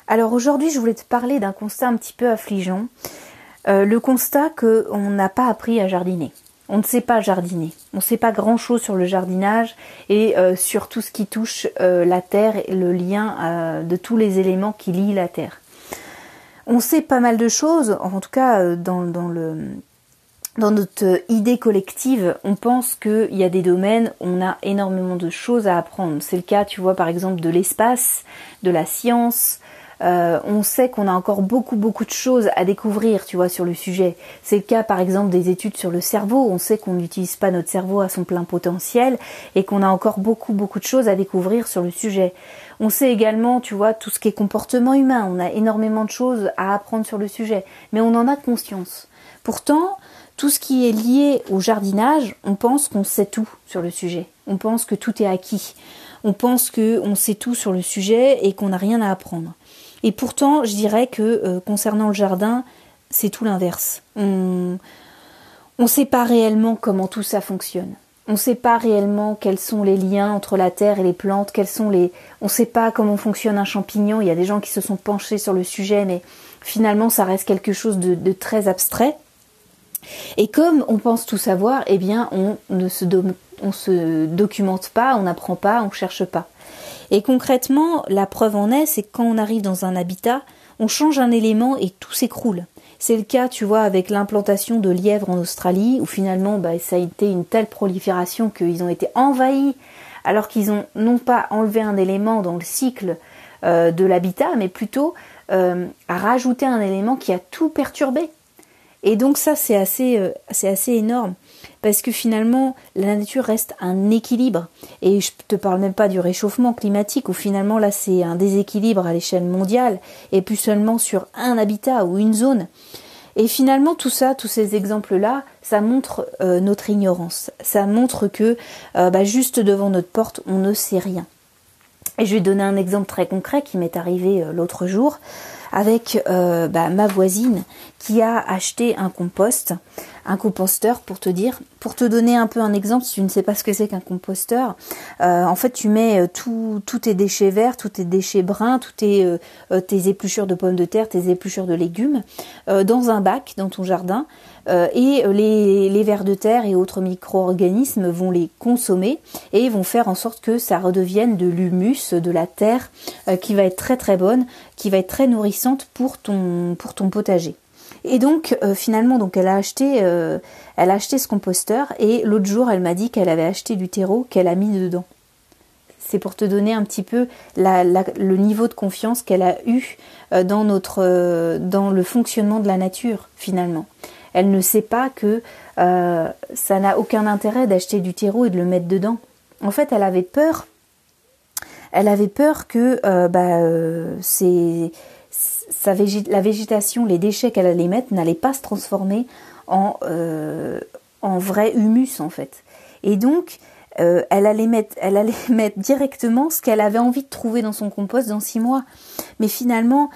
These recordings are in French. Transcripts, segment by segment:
Alors aujourd'hui, je voulais te parler d'un constat un petit peu affligeant. Le constat qu'on n'a pas appris à jardiner. On ne sait pas jardiner. On ne sait pas grand-chose sur le jardinage et sur tout ce qui touche la terre et le lien de tous les éléments qui lient la terre. On sait pas mal de choses, en tout cas dans notre idée collective, on pense qu'il y a des domaines où on a énormément de choses à apprendre. C'est le cas, tu vois, par exemple de l'espace, de la science. On sait qu'on a encore beaucoup de choses à découvrir, tu vois, sur le sujet. C'est le cas, par exemple, des études sur le cerveau. On sait qu'on n'utilise pas notre cerveau à son plein potentiel et qu'on a encore beaucoup de choses à découvrir sur le sujet. On sait également, tu vois, tout ce qui est comportement humain. On a énormément de choses à apprendre sur le sujet, mais on en a conscience. Pourtant, tout ce qui est lié au jardinage, on pense qu'on sait tout sur le sujet. On pense que tout est acquis. On pense qu'on sait tout sur le sujet et qu'on n'a rien à apprendre. Et pourtant, je dirais que concernant le jardin, c'est tout l'inverse. On ne sait pas réellement comment tout ça fonctionne. On ne sait pas réellement quels sont les liens entre la terre et les plantes, on ne sait pas comment fonctionne un champignon. Il y a des gens qui se sont penchés sur le sujet, mais finalement, ça reste quelque chose de très abstrait. Et comme on pense tout savoir, eh bien, on se documente pas, on n'apprend pas, on cherche pas. Et concrètement, la preuve en est, c'est que quand on arrive dans un habitat, on change un élément et tout s'écroule. C'est le cas, tu vois, avec l'implantation de lièvres en Australie, où finalement, ça a été une telle prolifération qu'ils ont été envahis, alors qu'ils ont non pas enlevé un élément dans le cycle de l'habitat, mais plutôt à rajouter un élément qui a tout perturbé. Et donc ça, c'est assez énorme, parce que finalement, la nature reste un équilibre. Et je te parle même pas du réchauffement climatique, où finalement là, c'est un déséquilibre à l'échelle mondiale, et plus seulement sur un habitat ou une zone. Et finalement, tout ça, tous ces exemples-là, ça montre notre ignorance. Ça montre que juste devant notre porte, on ne sait rien. Et je vais donner un exemple très concret qui m'est arrivé l'autre jour avec ma voisine qui a acheté un composteur pour te donner un peu un exemple si tu ne sais pas ce que c'est qu'un composteur. En fait, tu mets tous tes déchets verts, tous tes déchets bruns, tes épluchures de pommes de terre, tes épluchures de légumes dans un bac dans ton jardin. Et les vers de terre et autres micro-organismes vont les consommer et vont faire en sorte que ça redevienne de l'humus, de la terre qui va être très très bonne, qui va être très nourrissante pour ton potager. Et donc finalement elle a acheté ce composteur et l'autre jour elle m'a dit qu'elle avait acheté du terreau qu'elle a mis dedans. C'est pour te donner un petit peu le niveau de confiance qu'elle a eu dans le fonctionnement de la nature finalement. Elle ne sait pas que ça n'a aucun intérêt d'acheter du terreau et de le mettre dedans. En fait, elle avait peur que la végétation, les déchets qu'elle allait mettre n'allaient pas se transformer en vrai humus en fait. Et donc, elle allait mettre directement ce qu'elle avait envie de trouver dans son compost dans 6 mois. Mais finalement,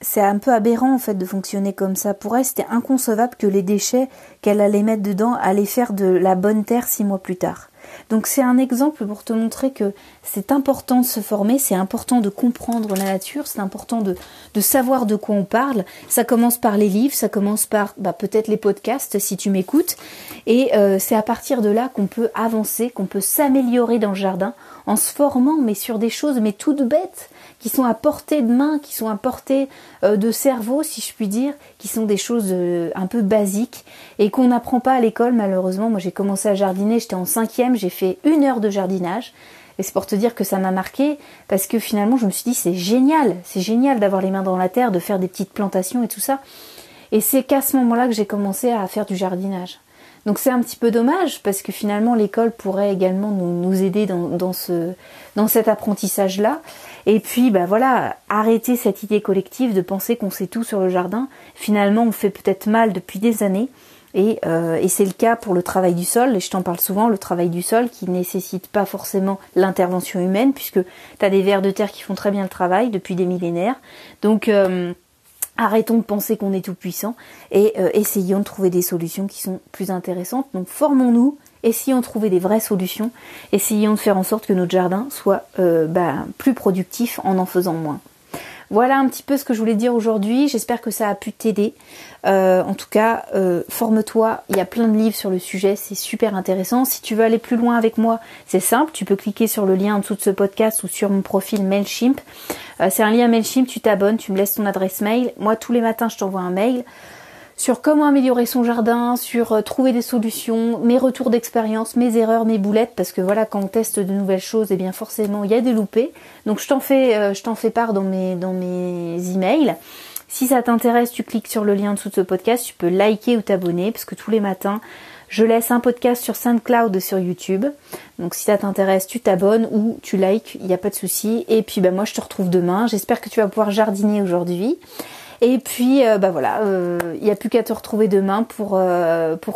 c'est un peu aberrant en fait de fonctionner comme ça. Pour elle, c'était inconcevable que les déchets qu'elle allait mettre dedans allaient faire de la bonne terre 6 mois plus tard. Donc c'est un exemple pour te montrer que c'est important de se former, c'est important de comprendre la nature, c'est important de savoir de quoi on parle. Ça commence par les livres, ça commence par peut-être les podcasts si tu m'écoutes. Et c'est à partir de là qu'on peut avancer, qu'on peut s'améliorer dans le jardin en se formant, mais sur des choses mais toutes bêtes, qui sont à portée de main, qui sont à portée de cerveau, si je puis dire, qui sont des choses un peu basiques et qu'on n'apprend pas à l'école malheureusement. Moi j'ai commencé à jardiner, j'étais en 5e, j'ai fait 1 heure de jardinage et c'est pour te dire que ça m'a marqué parce que finalement je me suis dit c'est génial d'avoir les mains dans la terre, de faire des petites plantations et tout ça. Et c'est qu'à ce moment-là que j'ai commencé à faire du jardinage. Donc c'est un petit peu dommage parce que finalement l'école pourrait également nous aider dans cet apprentissage-là. Et puis arrêter cette idée collective de penser qu'on sait tout sur le jardin. Finalement on fait peut-être mal depuis des années et c'est le cas pour le travail du sol. Et je t'en parle souvent, le travail du sol qui nécessite pas forcément l'intervention humaine puisque tu as des vers de terre qui font très bien le travail depuis des millénaires. Donc arrêtons de penser qu'on est tout puissant et essayons de trouver des solutions qui sont plus intéressantes. Donc formons-nous, essayons de trouver des vraies solutions, essayons de faire en sorte que notre jardin soit plus productif en faisant moins. Voilà un petit peu ce que je voulais dire aujourd'hui. J'espère que ça a pu t'aider. En tout cas, forme-toi. Il y a plein de livres sur le sujet. C'est super intéressant. Si tu veux aller plus loin avec moi, c'est simple. Tu peux cliquer sur le lien en dessous de ce podcast ou sur mon profil Mailchimp. C'est un lien Mailchimp. Tu t'abonnes, tu me laisses ton adresse mail. Moi, tous les matins, je t'envoie un mail sur comment améliorer son jardin, sur trouver des solutions, mes retours d'expérience, mes erreurs, mes boulettes, parce que voilà, quand on teste de nouvelles choses, eh bien forcément il y a des loupés. Donc je t'en fais part dans mes emails. Si ça t'intéresse, tu cliques sur le lien en dessous de ce podcast, tu peux liker ou t'abonner, parce que tous les matins, je laisse un podcast sur SoundCloud, sur YouTube. Donc si ça t'intéresse, tu t'abonnes ou tu likes, il n'y a pas de souci. Et puis moi je te retrouve demain. J'espère que tu vas pouvoir jardiner aujourd'hui. Et puis voilà, il n'y a plus qu'à te retrouver demain pour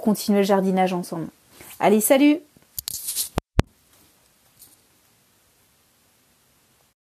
continuer le jardinage ensemble. Allez, salut!